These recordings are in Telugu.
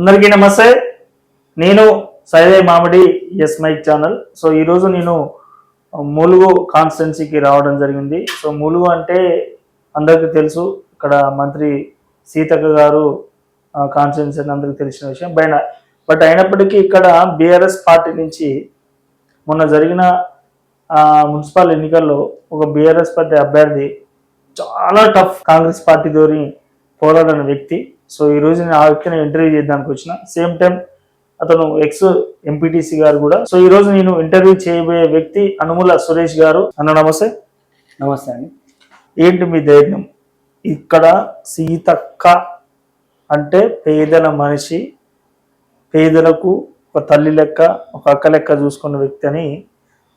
అందరికీ నమస్తే. నేను సైదయ్ మామిడి ఎస్ మైక్ ఛానల్. సో ఈరోజు నేను ములుగు కాన్స్టిట్యున్సీకి రావడం జరిగింది. సో ములుగు అంటే అందరికీ తెలుసు, ఇక్కడ మంత్రి సీతక్క గారు కాన్స్టిట్యున్సీ అని అందరికీ తెలిసిన విషయం. బట్ అయినప్పటికీ ఇక్కడ బీఆర్ఎస్ పార్టీ నుంచి మొన్న జరిగిన మున్సిపల్ ఎన్నికల్లో ఒక బీఆర్ఎస్ పార్టీ అభ్యర్థి చాలా టఫ్ కాంగ్రెస్ పార్టీ తోని పోరాడిన వ్యక్తి. సో ఈరోజు నేను ఆ వ్యక్తిని ఇంటర్వ్యూ చేయడానికి వచ్చిన. సేమ్ టైం అతను ఎక్స్ ఎంపీటీసీ గారు కూడా. సో ఈరోజు నేను ఇంటర్వ్యూ చేయబోయే వ్యక్తి అనుముల సురేష్ గారు. అన్న నమస్తే. నమస్తే అండి. ఏంటి మీ ధైర్యం? ఇక్కడ సీతక్క అంటే పేదల మనిషి, పేదలకు ఒక తల్లి లెక్క, ఒక అక్క లెక్క చూసుకున్న వ్యక్తి అని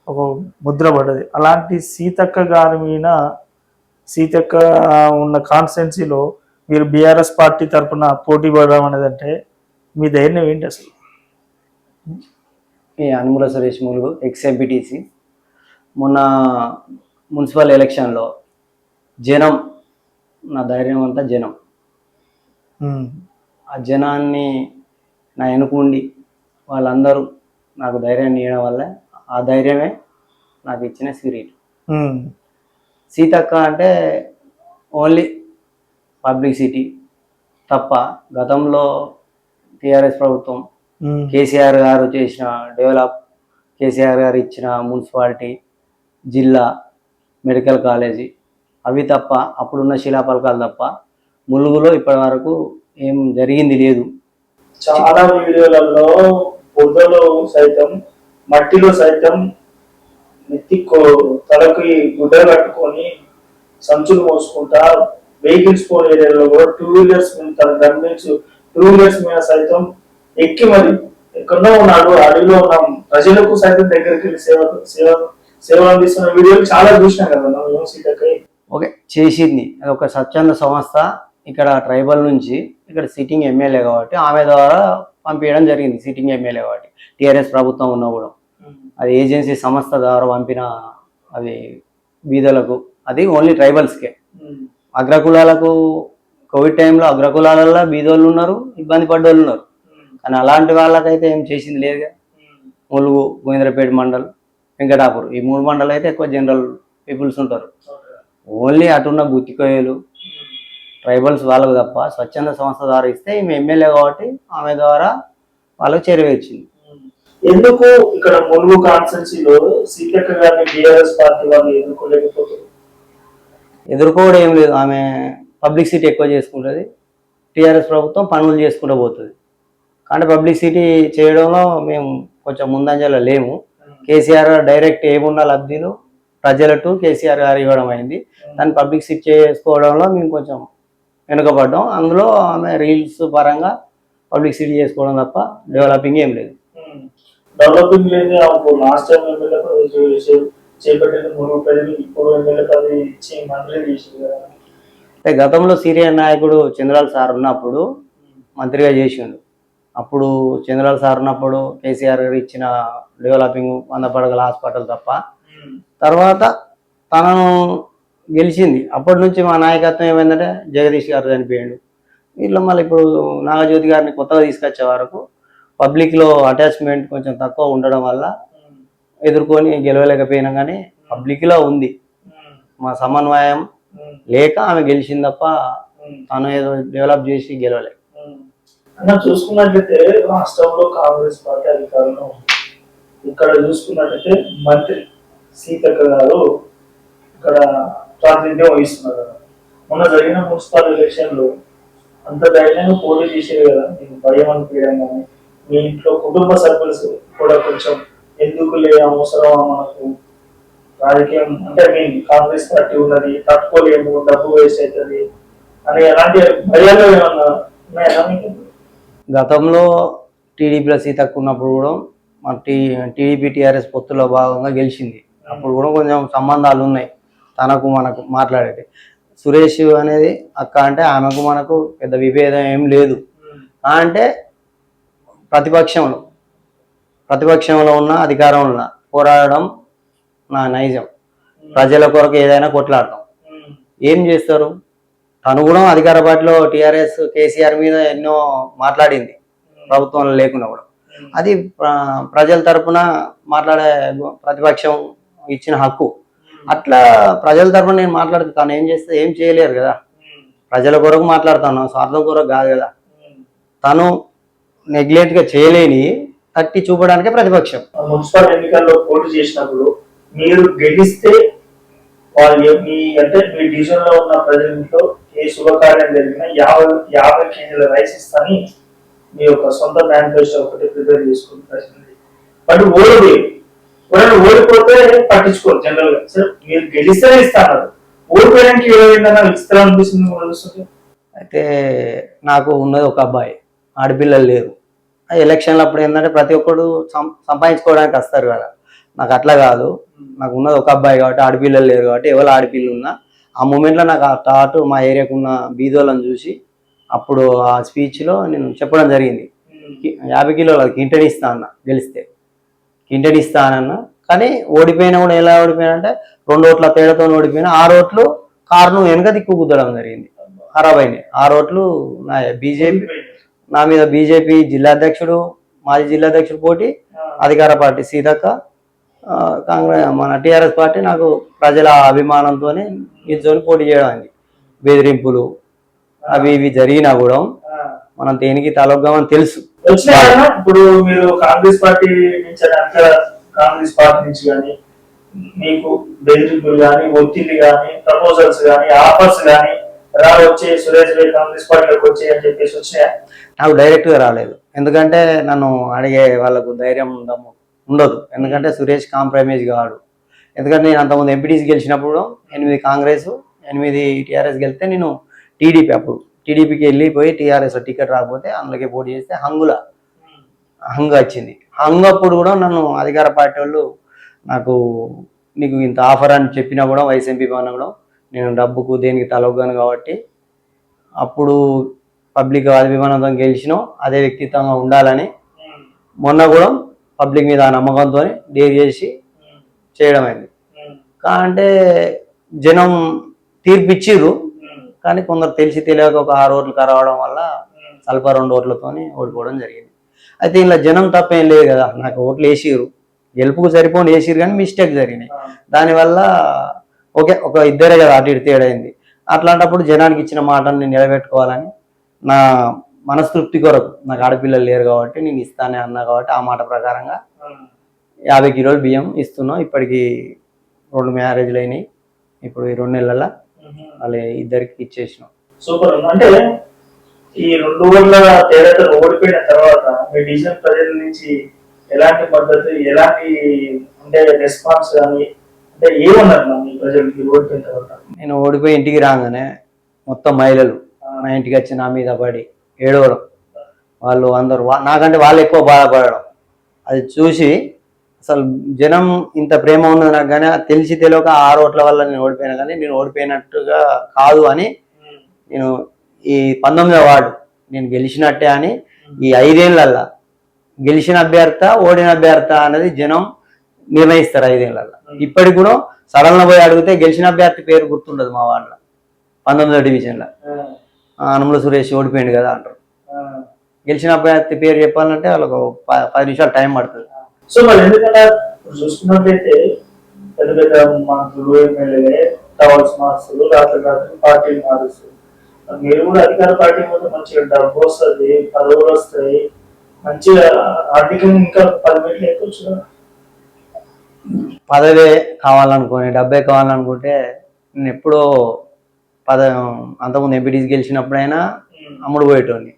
ఒక ముద్ర పడ్డది. అలాంటి సీతక్క గారి మీద, సీతక్క ఉన్న కాన్స్టిట్యున్సీలో మీరు బీఆర్ఎస్ పార్టీ తరఫున పోటీ పడడం అనేది అంటే మీ ధైర్యం ఏంటి అసలు? ఈ అనుముల సురేష్ ములుగు ఎక్స్ ఎంపీటీసీ. మొన్న మున్సిపల్ ఎలక్షన్లో జనం, నా ధైర్యం అంతా జనం. ఆ జనాన్ని నా వెనుకుండి వాళ్ళందరూ నాకు ధైర్యాన్ని ఇవ్వడం వల్ల ఆ ధైర్యమే నాకు ఇచ్చిన స్పిరిట్. సీతక్క అంటే ఓన్లీ పబ్లిసిటీ తప్ప, గతంలో టీఆర్ఎస్ ప్రభుత్వం కేసీఆర్ గారు చేసిన డెవలప్, కేసీఆర్ గారు ఇచ్చిన మున్సిపాలిటీ, జిల్లా, మెడికల్ కాలేజీ అవి తప్ప, అప్పుడున్న శిలాపలకాలు తప్ప ములుగులో ఇప్పటి వరకు ఏం జరిగింది లేదు. చాలా వీడియోలలో బురదలో సైతం, మట్టిలో సైతం తలకి గుడ్డ కట్టుకొని సంచులు మోసుకుంటా వెహికల్స్ పోయే ఏరియాలో కూడా టూ వీలర్స్ మీద సైతం ఎక్కి మరి ఎక్కడో ఉన్నాడు, అడవిలో ఉన్న ప్రజలకు సైతం దగ్గరికి వెళ్ళి సేవలు అందిస్తున్న వీడియోలు చాలా చూసినాం కదా సీతక్క. ఓకే, చేసింది అది ఒక స్వచ్ఛంద సంస్థ. ఇక్కడ ట్రైబల్ నుంచి ఇక్కడ సిట్టింగ్ ఎమ్మెల్యే కాబట్టి ఆమె ద్వారా పంపించడం జరిగింది. సిట్టింగ్ ఎమ్మెల్యే కాబట్టి టీఆర్ఎస్ ప్రభుత్వం ఉన్నా కూడా అది ఏజెన్సీ సంస్థ ద్వారా పంపిన, అది బీదలకు, అది ఓన్లీ ట్రైబల్స్కే. అగ్రకులాలకు కోవిడ్ టైంలో అగ్రకులాలలో బీదోళ్ళు ఉన్నారు, ఇబ్బంది పడ్డోళ్ళు ఉన్నారు. కానీ అలాంటి వాళ్ళకైతే ఏం చేసింది లేదుగా. ములుగు, గోవింద్రపేట మండల్, వెంకటాపూర్, ఈ 3 మండలు అయితే ఎక్కువ జనరల్ పీపుల్స్ ఉంటారు. ఓన్లీ అటున్న గుత్తికోయలు ట్రైబల్స్ వాళ్ళకు తప్ప స్వచ్ఛంద సంస్థ ద్వారా ఇస్తే ఈమె ఎమ్మెల్యే కాబట్టి ఆమె ద్వారా వాళ్ళకు చేరవేర్చింది. ఎందుకు ఇక్కడ ములుగు కాన్స్టిట్యున్సీలో సీతక్క గారిని బీఆర్ఎస్ పార్టీ వాళ్ళు ఎదుర్కోలేకపోతారు? ఎదుర్కోవడం ఏం లేదు, ఆమె పబ్లిసిటీ ఎక్కువ చేసుకుంటుంది. టీఆర్ఎస్ ప్రభుత్వం పనులు చేసుకుంటూ పోతుంది. కానీ పబ్లిసిటీ చేయడంలో మేము కొంచెం ముందంజలో లేము. కేసీఆర్ డైరెక్ట్ ఏమున్న లబ్ధిలు ప్రజలకు కేసీఆర్ గారు ఇవ్వడం అయింది. దాన్ని పబ్లిసిటీ చేసుకోవడంలో మేము కొంచెం వెనుకబడ్డాం. అందులో ఆమె రీల్స్ పరంగా పబ్లిసిటీ చేసుకోవడం తప్ప డెవలపింగ్ ఏం లేదు. డెవలపింగ్ లేదు. లాస్ట్ టైం ఎమ్మెల్యే పదవి చేపట్టిన ములుగు ప్రజలు ఇప్పుడు ఎమ్మెల్యే పదవి ఇచ్చి మంత్రి చేసింది కదా. అంటే గతంలో సీనియర్ నాయకుడు చంద్రాల సార్ ఉన్నప్పుడు మంత్రిగా చేసిండు. అప్పుడు చంద్రాల సార్ ఉన్నప్పుడు కేసీఆర్ గారు ఇచ్చిన డెవలపింగ్ 100 పడగల హాస్పిటల్ తప్ప, తర్వాత తనను గెలిచింది. అప్పటి నుంచి మా నాయకత్వం ఏమైందంటే జగదీష్ గారు చనిపోయాడు. వీళ్ళు మళ్ళీ ఇప్పుడు నాగజ్యోతి గారిని కొత్తగా తీసుకొచ్చే వరకు పబ్లిక్లో అటాచ్మెంట్ కొంచెం తక్కువ ఉండడం వల్ల ఎదుర్కొని గెలవలేకపోయినా. కానీ పబ్లిక్లో ఉంది, మా సమన్వయం లేక ఆమె గెలిచింది తప్ప తను ఏదో డెవలప్ చేసి గెలవలే. అన్న చూసుకున్నట్లయితే రాష్ట్రంలో కాంగ్రెస్ పార్టీ అధికారంలో ఉంది. ఇక్కడ చూసుకున్నట్లయితే మంత్రి సీతక్క గారు ఇక్కడ ప్రాతినిధ్యం వహిస్తున్నారు కదా. మొన్న జరిగిన మున్సిపల్ ఎలక్షన్లో అంత ధైర్యంగా పోటీ చేసేది కదా, మీకు భయం అనిపించడం కానీ, మీ ఇంట్లో కుటుంబ సభ్యులు కూడా కొంచెం ఎందుకు అవసరమా మనకు రాజకీయం అంటే మీ కాంగ్రెస్ పార్టీ ఉన్నది, తట్టుకోలేము, డబ్బు వేస్ట్ అవుతుంది అని ఎలాంటి భయాలు ఏమన్నా ఉన్నాయా మీకు? గతంలో టీడీపీలో సీతక్క ఉన్నప్పుడు కూడా మా టీడీపీ టీఆర్ఎస్ పొత్తులో భాగంగా గెలిచింది. అప్పుడు కూడా కొంచెం సంబంధాలు ఉన్నాయి తనకు మనకు మాట్లాడేది. సురేష్ అనేది అక్క అంటే ఆమెకు మనకు పెద్ద విభేదం ఏం లేదు. అంటే ప్రతిపక్షంలో ఉన్న అధికారంలో ఉన్న పోరాడడం నా నైజం. ప్రజల కొరకు ఏదైనా కొట్లాడతాం. ఏం చేస్తారు? తను కూడా అధికార పార్టీలో టీఆర్ఎస్ కేసీఆర్ మీద ఎన్నో మాట్లాడింది. ప్రభుత్వంలో లేకున్నా కూడా. అది ప్రజల తరపున మాట్లాడే ప్రతిపక్షం ఇచ్చిన హక్కు. అట్లా ప్రజల తరపున నేను మాట్లాడితే తను ఏం చేస్తే ఏం చేయలేరు కదా. ప్రజల కొరకు మాట్లాడుతాను, స్వార్థం కొరకు కాదు కదా. తను నెగ్లెక్ట్ గా చేయలేని తట్టి చూపడానికే ప్రతిపక్షం. మున్సిపల్ ఎన్నికల్లో పోటీ చేసినప్పుడు మీరు గెలిస్తే వాళ్ళు మీ డివిజన్ లో ఉన్న ప్రజలతో ఏ శుభకార్యం జరిగినా 50 కేజీల రైస్ ఇస్తాని మీ యొక్క సొంత మేనిఫెస్టో ఒకటి ప్రిపేర్ చేసుకుంటారు. బట్ ఓడిపోతే పట్టించుకోరు జనరల్ గా. సార్ మీరు గెలిస్తే ఇస్తాను, ఓడిపోయానికి ఏమైనా ఇస్తారా అనిపిస్తుంది. అయితే నాకు ఉన్నది ఒక అబ్బాయి, ఆడపిల్లలు లేరు. ఎలక్షన్లు అప్పుడు ఏంటంటే ప్రతి ఒక్కరు సంపాదించుకోవడానికి వస్తారు కదా. నాకు అట్లా కాదు, నాకు ఉన్నది ఒక అబ్బాయి కాబట్టి ఆడపిల్లలు లేరు కాబట్టి ఎవరు ఆడపిల్లలు ఉన్నా ఆ మూమెంట్లో నాకు ఆ థాట్ మా ఏరియాకు ఉన్న బీదోళ్ళని చూసి అప్పుడు ఆ స్పీచ్లో నేను చెప్పడం జరిగింది. 50 కిలోల కింటని ఇస్తా అన్న, గెలిస్తే కింటని ఇస్తా అన్న. కానీ ఓడిపోయినా కూడా ఎలా ఓడిపోయినా అంటే 2 ఓట్ల తేడాతో ఓడిపోయినా 6 ఓట్లు కారును వెనక దిక్కు కుద్దడం జరిగింది, ఖరాబ్ అయినాయి. 6 ఓట్లు నా మీద బీజేపీ జిల్లా అధ్యక్షుడు, మాజీ జిల్లా అధ్యక్షుడు పోటీ, అధికార పార్టీ సీతక్క, కాంగ్రెస్ మన టీఆర్ఎస్ పార్టీ నాకు ప్రజల అభిమానంతో నిల్చొని పోటీ చేయడానికి బెదిరింపులు అవి ఇవి జరిగినా కూడా మనం దేనికి తలొగ్గామని తెలుసు. ఇప్పుడు మీరు కాంగ్రెస్ పార్టీ నుంచి కానీ మీకు బెదిరింపులు కానీ, ఒత్తిడి కానీ, ప్రపోజల్స్ కానీ, ఆఫర్స్ కానీ వచ్చే సురేష్ భాయ్ కాంగ్రెస్ పార్టీలోకి వచ్చే అని చెప్పేసి వచ్చినాయా? నాకు డైరెక్ట్ గా రాలేదు, ఎందుకంటే నన్ను అడిగే వాళ్ళకు ధైర్యం ఉండదు. ఎందుకంటే సురేష్ కాంప్రమైజ్ కాడు. ఎందుకంటే నేను అంతకుముందు ఎంపీటీసీ గెలిచినప్పుడు 8 కాంగ్రెస్ 8 టీఆర్ఎస్ గెలిస్తే నేను టీడీపీ, అప్పుడు టీడీపీకి వెళ్ళిపోయి టీఆర్ఎస్ టికెట్ రాకపోతే అందులోకి పోటీ చేస్తే హంగు వచ్చింది. హంగు అప్పుడు కూడా నన్ను అధికార పార్టీ వాళ్ళు నీకు ఇంత ఆఫర్ అని చెప్పినా కూడా వైఎస్ఎంపీ భవన్ కూడా నేను డబ్బుకు దేనికి తలొగ్గాను కాబట్టి అప్పుడు పబ్లిక్ అభిమానంతో గెలిచినాం, అదే వ్యక్తిత్వంగా ఉండాలని మొన్న కూడా పబ్లిక్ మీద ఆ నమ్మకంతో డేర్ చేసి చేయడం అయింది. అంటే జనం తీర్పిచ్చిర్రు, కానీ కొందరు తెలిసి తెలియక ఒక 6 ఓట్లు కరవడం వల్ల స్వల్ప 2 ఓట్లతో ఓడిపోవడం జరిగింది. అయితే ఇలా జనం తప్పేం లేదు కదా, నాకు ఓట్లు వేసిర్రు, గెలుపుకు సరిపోని వేసిర్రు, కానీ మిస్టేక్ జరిగినాయి. దానివల్ల ఒక ఇద్దరే కదా అటు ఇటు తేడైంది. అట్లాంటప్పుడు జనానికి ఇచ్చిన మాటను నేను నిలబెట్టుకోవాలని నా మనస్తృప్తి కొరకు, నాకు ఆడపిల్లలు లేరు కాబట్టి నేను ఇస్తానే అన్నా కాబట్టి ఆ మాట ప్రకారంగా 50 కిలోలు బియ్యం ఇస్తున్నాం. ఇప్పటికి 2 మ్యారేజ్లు అయినాయి. ఇప్పుడు ఈ 2 నెలల వాళ్ళ ఇద్దరికి ఇచ్చేసినాం. సూపర్. అంటే ఈ 2 ఓట్ల తేడాతో ఓడిపోయిన తర్వాత మీ డివిజన్ ప్రజల నుంచి ఎలాంటి మద్దతు, ఎలాంటి రెస్పాన్స్ కానీ ఏమన్నారు మీ ప్రజలకి ఓడిపోయిన తర్వాత? నేను ఓడిపోయి ఇంటికి రాగానే మొత్తం మహిళలు నా ఇంటికి వచ్చి నా మీద పడి ఏడవడం, వాళ్ళు అందరూ నాకంటే వాళ్ళు ఎక్కువ బాధపడడం, అది చూసి అసలు జనం ఇంత ప్రేమ ఉన్నది నాకు. కానీ తెలిసి తెలియక 6 ఓట్ల వల్ల నేను ఓడిపోయినా, కానీ నేను ఓడిపోయినట్టుగా కాదు అని నేను ఈ 19వ వార్డు నేను గెలిచినట్టే అని ఈ 5 ఏళ్లల్లో గెలిచిన అభ్యర్థ ఓడిన అభ్యర్థ అనేది జనం నిర్ణయిస్తారు 5 ఏళ్లలో. ఇప్పటికి కూడా సడన్గా పోయి అడిగితే గెలిచిన అభ్యర్థి పేరు గుర్తుండదు మా వార్డులో. 19వ డివిజన్లో అనుముల సురేష్ ఓడిపోయింది కదా అంటారు. గెలిచిన అభ్యర్థి పేరు చెప్పాలంటే వాళ్ళకు 10 నిమిషాలు టైం పడుతుంది. సో మరి ఎందుకంటే చూసుకున్నట్లయితే పెద్ద పెద్ద మంత్రులు, ఎమ్మెల్యేలే కావాల్సిన మార్చులు, రాత్రి పార్టీలు మారుస్తారు. మీరు కూడా అధికార పార్టీ పోతే మంచిగా డబ్బు వస్తుంది, పదవులు వస్తాయి, మంచిగా ఆర్థికంగా ఇంకా 10 మీటర్లు ఎక్కొచ్చు. పదవే కావాలనుకుని, డబ్బే కావాలనుకుంటే నేను ఎప్పుడో అంతకుముందు ఎంపీటీసీ గెలిచినప్పుడైనా అమ్ముడు పోయేటోని.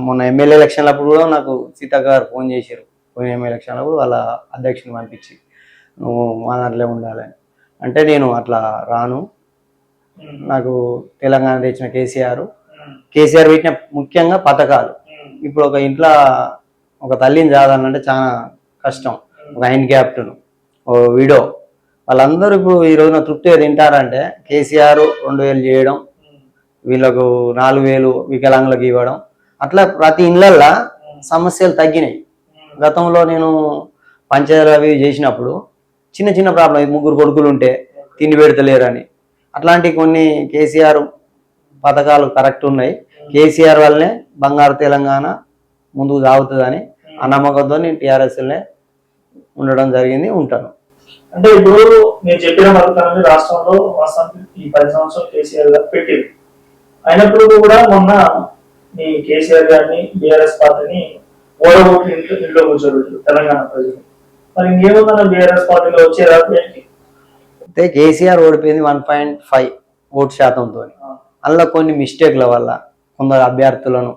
మొన్న ఎమ్మెల్యే ఎలక్షన్లప్పుడు కూడా నాకు సీతక్క గారు ఫోన్ చేశారు. పోయిన ఎమ్మెల్యే ఎలక్షన్లప్పుడు వాళ్ళ అధ్యక్షుని పంపించి నువ్వు మా దాంట్లో ఉండాలని అంటే నేను అట్లా రాను. నాకు తెలంగాణ తెచ్చిన కేసీఆర్ పెట్టిన ముఖ్యంగా పథకాలు. ఇప్పుడు ఒక ఇంట్లో ఒక తల్లిని చాదాలంటే చాలా కష్టం. ఒక హ్యాండిక్యాప్ట్ను, ఓ విడో, వాళ్ళందరూ ఇప్పుడు ఈ రోజున తృప్తిగా తింటారంటే కేసీఆర్ 2000 చేయడం, వీళ్ళకు 4000 వికలాంగులకు ఇవ్వడం, అట్లా ప్రతి ఇళ్ళల్లో సమస్యలు తగ్గినాయి. గతంలో నేను పంచాయతీలు అవి చేసినప్పుడు చిన్న చిన్న ప్రాబ్లం, 3 కొడుకులు ఉంటే తిండి పెడతలేరని, అట్లాంటి కొన్ని కేసీఆర్ పథకాలు కరెక్ట్ ఉన్నాయి. కేసీఆర్ వల్లనే బంగారు తెలంగాణ ముందుకు సాగుతుందని ఆ నమ్మకంతో నేను టీఆర్ఎస్లనే ఉండడం జరిగింది, ఉంటాను. అంటే ఇప్పుడు మీరు చెప్పిన పథకాన్ని రాష్ట్రంలో వాస్తవానికి ఈ 10 సంవత్సరాలు కేసీఆర్ గారు పెట్టింది. అయినప్పుడు కూడా మొన్న ఈ కేసీఆర్ గారిని బీఆర్ఎస్ పార్టీని ఓడగొట్టి ఇంట్లో కూర్చోబెట్టారు తెలంగాణ ప్రజలు. మరి ఇంకేముందన్న బీఆర్ఎస్ పార్టీలో వచ్చే రాజకీయానికి అయితే కేసీఆర్ ఓడిపోయింది 1.5 ఓటు శాతంతో. అందులో కొన్ని మిస్టేక్ల వల్ల కొందరు అభ్యర్థులను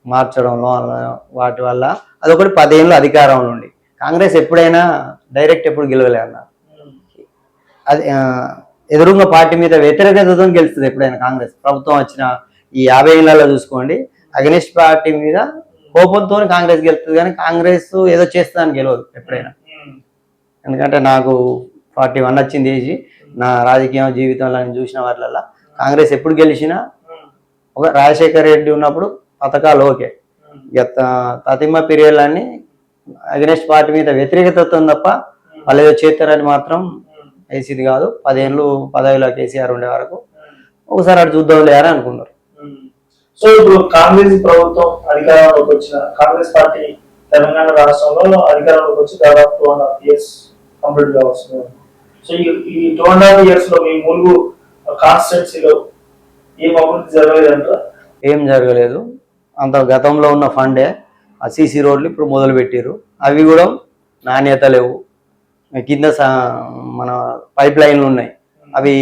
మార్చడంలో వాటి వల్ల అదొకటి 10 ఏళ్ళు అధికారంలో ఉండి కాంగ్రెస్ ఎప్పుడైనా డైరెక్ట్ ఎప్పుడు గెలవలే అన్న. అది ఎదురుంగ పార్టీ మీద వ్యతిరేకతతో గెలుస్తుంది ఎప్పుడైనా కాంగ్రెస్ ప్రభుత్వం వచ్చిన ఈ 50 ఏళ్ళలో చూసుకోండి. అగెనిస్ట్ పార్టీ మీద కోపంతో కాంగ్రెస్ గెలుస్తుంది, కానీ కాంగ్రెస్ ఏదో చేస్తుందని గెలవదు ఎప్పుడైనా. ఎందుకంటే నాకు 41 వచ్చింది ఏజీ, నా రాజకీయ జీవితంలో నేను చూసిన వాటిల్లో కాంగ్రెస్ ఎప్పుడు గెలిచినా ఒక రాజశేఖర్ రెడ్డి ఉన్నప్పుడు పథకాలు ఓకే, తతిమ్మ పీరియడ్లన్నీ అగెనిస్ట్ పార్టీ మీద వ్యతిరేకతతో తప్ప వాళ్ళు ఏదో చేస్తారని మాత్రం వేసేది కాదు. 10 ఏళ్ళు పదవిలో కేసీఆర్ ఉండే వరకు ఒకసారి అటు చూద్దాం లేరని అనుకున్నారు. సో ఇప్పుడు కాంగ్రెస్ ప్రభుత్వం అధికారంలోకి వచ్చిన కాంగ్రెస్ పార్టీ తెలంగాణ రాష్ట్రంలో అధికారంలోకి వచ్చి దాదాపు 2.5 years కంప్లీట్ గా వస్తుంది. సో ఈ 2.5 years లో మీ ములుగు కాన్స్టిట్యున్సీలో ఏం అభివృద్ధి జరగలేదంటారా? ఏం జరగలేదు. అంత గతంలో ఉన్న ఫండే ఆ సీసీ రోడ్లు ఇప్పుడు మొదలు పెట్టారు. అవి కూడా నాణ్యత లేవు. కింద మన పైప్ లైన్లు ఉన్నాయి, అవి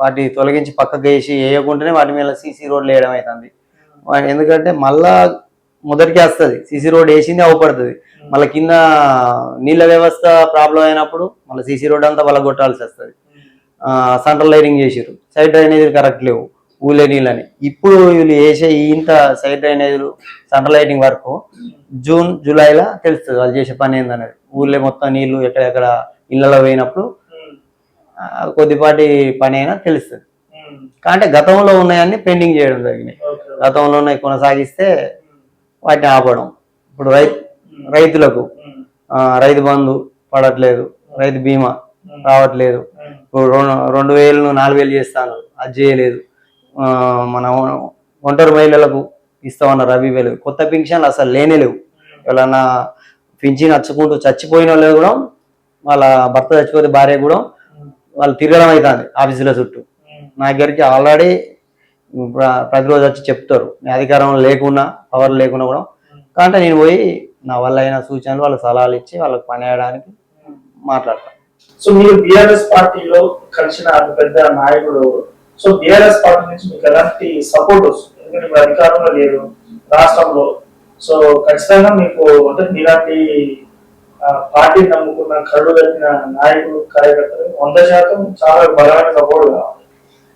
వాటి తొలగించి పక్కకు వేసి వేయకుండానే వాటి మీద సీసీ రోడ్లు వేయడం అవుతుంది. ఎందుకంటే మళ్ళా మొదటికి వస్తుంది, సీసీ రోడ్ వేసింది అవపడుతుంది, మళ్ళీ కింద నీళ్ళ వ్యవస్థ ప్రాబ్లం అయినప్పుడు మళ్ళీ సీసీ రోడ్ అంతా వలగొట్టాల్సి వస్తుంది. సెంట్రల్ లైటింగ్ చేసారు, సైడ్ డ్రైనేజీలు కరెక్ట్ లేవు, ఊళ్ళే నీళ్ళని. ఇప్పుడు వీళ్ళు వేసే ఇంత సైడ్ డ్రైనేజీలు సెంట్రల్ లైటింగ్ వరకు జూన్ జూలైలో తెలుస్తుంది వాళ్ళు చేసే పని ఏందనేది. ఊళ్ళో మొత్తం నీళ్లు ఎక్కడెక్కడ ఇళ్లలో పోయినప్పుడు కొద్దిపాటి పని అయినా తెలుస్తుంది. అంటే గతంలో ఉన్నాయన్నీ పెండింగ్ చేయడం జరిగినాయి. గతంలో ఉన్నాయి కొనసాగిస్తే వాటిని ఆపడం. ఇప్పుడు రైతులకు రైతు బంధు పడట్లేదు, రైతు బీమా రావట్లేదు. ఇప్పుడు 2000 4000 చేస్తాను, అది చేయలేదు. మన ఒంటరి మహిళలకు ఇస్తామన్నారు, అవి వేలు. కొత్త పింఛన్లు అసలు లేనే లేవు. ఎవరన్నా పింఛన్ నచ్చుకుంటూ చచ్చిపోయిన వాళ్ళు కూడా వాళ్ళ భర్త చచ్చిపోతే భార్య కూడా వాళ్ళు తిరగడం అవుతుంది ఆఫీసుల చుట్టూ. నా దగ్గరికి ఆల్రెడీ ప్రతిరోజు వచ్చి చెప్తారు, నేను అధికారంలో లేకున్నా పవర్ లేకున్నా కూడా. కాబట్టి నేను పోయి నా వల్ల అయిన సూచనలు వాళ్ళకి సలహాలు ఇచ్చి వాళ్ళకి పని చేయడానికి మాట్లాడతాను. సో మీరు బీఆర్ఎస్ పార్టీలో కలిసిన అతి పెద్ద నాయకుడు. సో బీఆర్ఎస్ పార్టీ నుంచి మీకు ఎలాంటి సపోర్ట్ వస్తుంది? ఎందుకంటే ఇప్పుడు అధికారంలో లేదు రాష్ట్రంలో. సో ఖచ్చితంగా మీకు అంటే మీలాంటి పార్టీని నమ్ముకున్న కళ్ళు కట్టిన నాయకులు కార్యకర్తలు 100% చాలా బలమైన సపోర్ట్ కావాలి.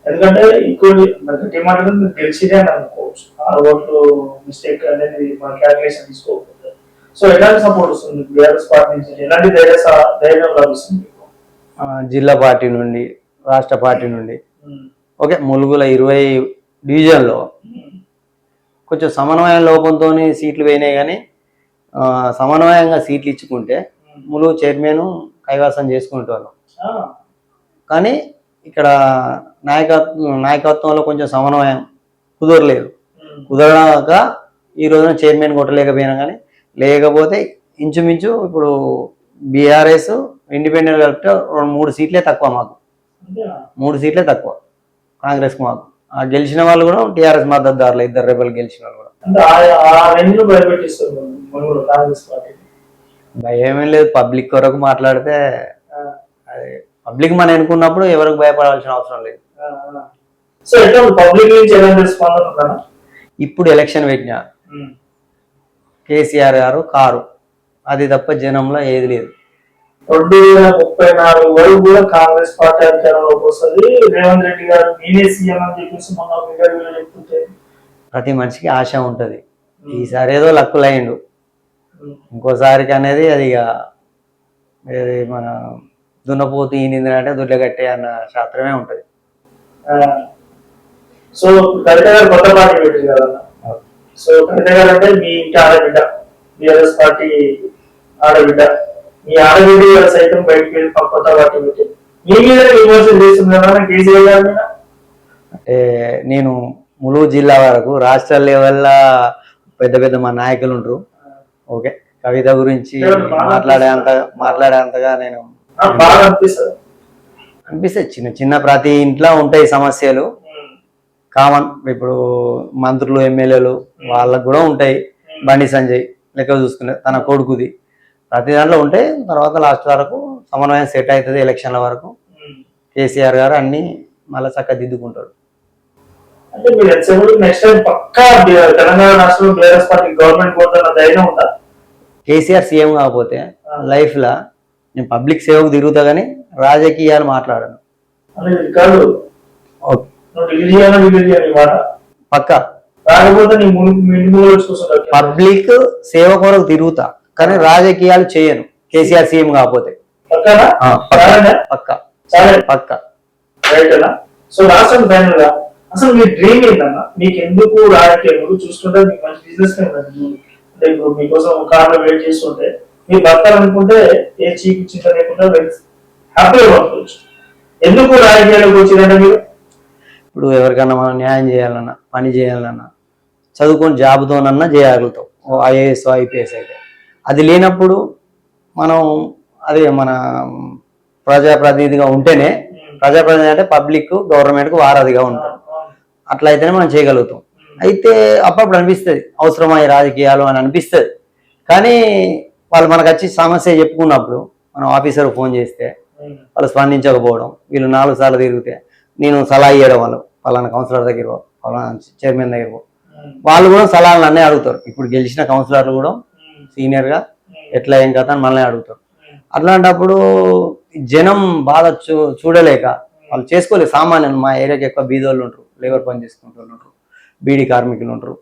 ఎందుకంటే ఎక్కువ గట్టి మాటలు మీరు తెలిసిదే అని అనుకోవచ్చు, 6 ఓట్లు మిస్టేక్ అనేది మన క్యాలిక్యులేషన్ తీసుకోకపోతే. సో ఎలాంటి సపోర్ట్ వస్తుంది బీఆర్ఎస్ పార్టీ నుంచి? ఎలాంటి ధైర్యం లభిస్తుంది? జిల్లా పార్టీ నుండి, రాష్ట్ర పార్టీ నుండి. ఓకే, ములుగుల 20 డివిజన్లో కొంచెం సమన్వయ లోపంతో సీట్లు పోయినాయి, కానీ సమన్వయంగా సీట్లు ఇచ్చుకుంటే ములుగు చైర్మన్ కైవసం చేసుకుంటాను. కానీ ఇక్కడ నాయకత్వంలో కొంచెం సమన్వయం కుదరలేదు. కుదరక ఈ రోజున చైర్మన్ కొట్టలేకపోయినా, కానీ లేకపోతే ఇంచుమించు ఇప్పుడు బీఆర్ఎస్ ఇండిపెండెంట్ కలిపితే 2-3 సీట్లే తక్కువ మాకు. 3 సీట్లే తక్కువ కాంగ్రెస్కి మాకు. గెలిచిన వాళ్ళు కూడా టీఆర్ఎస్ మద్దతుదారులు, 2 రెబల్ గెలిచిన వాళ్ళు కూడా. భయమేం లేదు, పబ్లిక్ కొరకు మాట్లాడితే అది పబ్లిక్ మనం ఎన్నుకున్నప్పుడు ఎవరికి భయపడాల్సిన అవసరం లేదు. ఇప్పుడు ఎలక్షన్ పెట్టిన కేసీఆర్ గారు కారు, అది తప్ప జనంలో ఏది లేదు. 2034 వరకు కూడా కాంగ్రెస్ పార్టీ అధికారంలోకి వస్తుంది, రేవంత్ రెడ్డి గారు నేనే సీఎం అని చెప్పేసి మొన్న చెప్తుంటే ప్రతి మనిషికి ఆశ ఉంటది. ఈసారి ఏదో లక్కులైండు, ఇంకోసారికి అనేది అది మన దున్నపోతు ఈనిందంటే దుడ్ల కట్టే అన్న శాస్త్రమే ఉంటది. సో కవిత గారు కొత్త పార్టీ పెట్టింది కదా. సో కవిత గారు అంటే మీ ఇంటి ఆడబిడ్డ, బీఆర్ఎస్ పార్టీ ఆడబిడ్డ. మీ ఆడబిడ్డ గారు సైతం బయటకు వెళ్ళి కొత్త పార్టీ పెట్టింది. మీ మీద విమర్శలు చేస్తున్నా కేసీఆర్ గారి మీద? అంటే నేను ములుగు జిల్లా వరకు రాష్ట్ర లెవెల్లో పెద్ద పెద్ద మా నాయకులు ఉంటారు. ఓకే, కవిత గురించి మాట్లాడేంతగా నేను బాగా అనిపిస్తుంది. అనిపిస్తే చిన్న చిన్న ప్రతి ఇంట్లో ఉంటాయి సమస్యలు, కామన్. ఇప్పుడు మంత్రులు ఎమ్మెల్యేలు వాళ్ళకు కూడా ఉంటాయి. బండి సంజయ్ లెక్క చూసుకునే తన కొడుకుది ప్రతి దాంట్లో ఉంటాయి. తర్వాత లాస్ట్ వరకు సమన్వయం సెట్ అవుతుంది. ఎలక్షన్ల వరకు కేసీఆర్ గారు అన్ని మళ్ళీ చక్కగా దిద్దుకుంటారు. అంటే మీరు నెక్స్ట్ టైం పక్కా తెలంగాణ రాష్ట్రంలో బీఆర్ఎస్ పార్టీ గవర్నమెంట్ పోతున్న ధైర్యం ఉందా? కేసీఆర్ సీఎం కాకపోతే లైఫ్ లా నేను పబ్లిక్ సేవకు తిరుగుతా గానీ రాజకీయాలు మాట్లాడను. కాదు, పక్కా రాకపోతే పబ్లిక్ సేవ కొరకు తిరుగుతా కానీ రాజకీయాలు చేయను. కేసీఆర్ సీఎం కాకపోతే పక్కా పక్కా. సో రాష్ట్రం ఫైనల్ గా అసలు మీ డ్రీమ్ ఏంటన్నా? మీకు ఎందుకు రాజకీయాలు చూసుకుంటే మీకు మంచి బిజినెస్ అంటే ఇప్పుడు మీకోసం కార్లో వెయిట్ చేస్తుంటే మీరు బతకాలనుకుంటే ఏ చీకు చింత లేకుండా హ్యాపీగా బతకవచ్చు. ఎందుకు రాజకీయాలకు వచ్చిందంటే మీరు ఇప్పుడు ఎవరికన్నా మనం న్యాయం చేయాలన్నా, పని చేయాలన్నా, చదువుకొని జాబ్తోనన్నా చేయగలుగుతాం. ఐఏఎస్ ఐపీఎస్ అయితే అది లేనప్పుడు మనం అదే మన ప్రజాప్రతినిధిగా ఉంటేనే, ప్రజాప్రతినిధి అంటే పబ్లిక్ గవర్నమెంట్కు వారధిగా ఉంటాం. అట్లా అయితేనే మనం చేయగలుగుతాం. అయితే అప్పుడప్పుడు అనిపిస్తుంది అవసరమా ఈ రాజకీయాలు అని అనిపిస్తుంది. కానీ వాళ్ళు మనకు వచ్చి సమస్య చెప్పుకున్నప్పుడు మనం ఆఫీసర్ ఫోన్ చేస్తే వాళ్ళు స్పందించకపోవడం, వీళ్ళు 4 సార్లు తిరిగితే నేను సలహా ఇవ్వడం, వాళ్ళు పలానా కౌన్సిలర్ దగ్గర పలానా చైర్మన్ దగ్గర వాళ్ళు కూడా సలహాలు అన్నీ అడుగుతారు. ఇప్పుడు గెలిచిన కౌన్సిలర్లు కూడా సీనియర్గా ఎట్లా ఏం కదా అని మళ్ళీ అడుగుతారు. అట్లాంటప్పుడు జనం బాధ చూడలేక వాళ్ళు చేసుకోలేదు. సామాన్యులు మా ఏరియాకి ఎక్కువ బీదోళ్ళు ఉంటారు, లేబర్ పని చేసుకుంటూ ఉంటారు, బీడీ కార్మికులు ఉంటారు,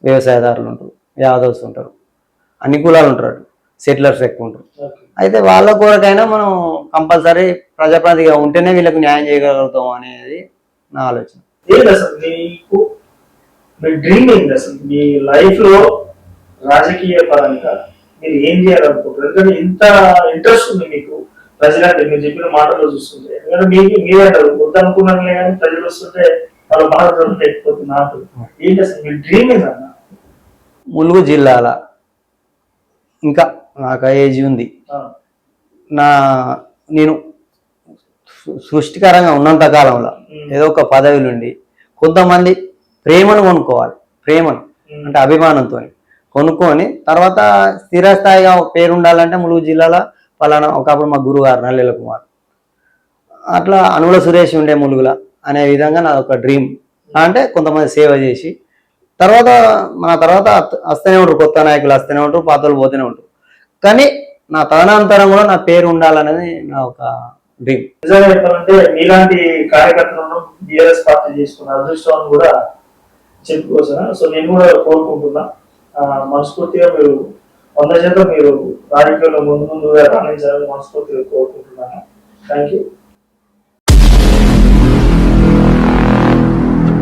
వ్యవసాయదారులు ఉంటారు, యాదవ్స్ ఉంటారు, అన్ని కులాలు ఉంటారు, సెటిలర్స్ ఎక్కువ ఉంటారు. అయితే వాళ్ళ కొరకైనా మనం కంపల్సరీ ప్రజాప్రతినిధిగా ఉంటేనే వీళ్ళకి న్యాయం చేయగలుగుతాం అనేది నా ఆలోచన. మీ డ్రీమ్ ఏంటి అసలు? మీ లైఫ్ లో రాజకీయ పరంగా మీరు ఏం చేయాలనుకుంటారు? ఎందుకంటే ఇంత ఇంట్రెస్ట్ ఉంది మీకు ప్రజలంటే, మీరు చెప్పిన మాటల్లో చూస్తుంటే. ఎందుకంటే మీకు మీరే అంటారు వద్దనుకున్నాను కానీ ప్రజలు వస్తుంటే వాళ్ళ బాధలు ఎక్కువ నాకు ఏంటి అసలు మీ డ్రీమ్ ఏంటన్నా? ములుగు జిల్లాల ఇంకా నాకు ఏజ్ ఉంది, నేను సృష్టికరంగా ఉన్నంత కాలంలో ఏదో ఒక పదవిలో ఉండి కొంతమంది ప్రేమను కొనుక్కోవాలి. ప్రేమను అంటే అభిమానంతో కొనుక్కొని తర్వాత స్థిరస్థాయిగా పేరు ఉండాలంటే ములుగు జిల్లాలో పలానా ఒకప్పుడు మా గురుగారు నల్లెల కుమార్, అట్లా అనుల సురేష్ ఉండే ములుగుల అనే విధంగా నా ఒక డ్రీమ్. అంటే కొంతమంది సేవ చేసి తర్వాత మన తర్వాత వస్తూనే ఉంటారు, కొత్త నాయకులు వస్తూనే ఉంటారు, పాతలు పోతూనే ఉంటారు. కానీ నా తదనంతరం కూడా నా పేరు ఉండాలనేది నా ఒక డ్రీమ్. నిజంగా చెప్పాలంటే మీలాంటి కార్యకర్తలను బీఆర్ఎస్ పార్టీ చేసుకున్న అదృష్టం కూడా చెప్పుకోవచ్చా? సో నేను కూడా కోరుకుంటున్నా మనస్ఫూర్తిగా మీరు 100% మీరు రాజకీయాల్లో ముందుగా రాణించాలని మనస్ఫూర్తిగా కోరుకుంటున్నాను. Thank you.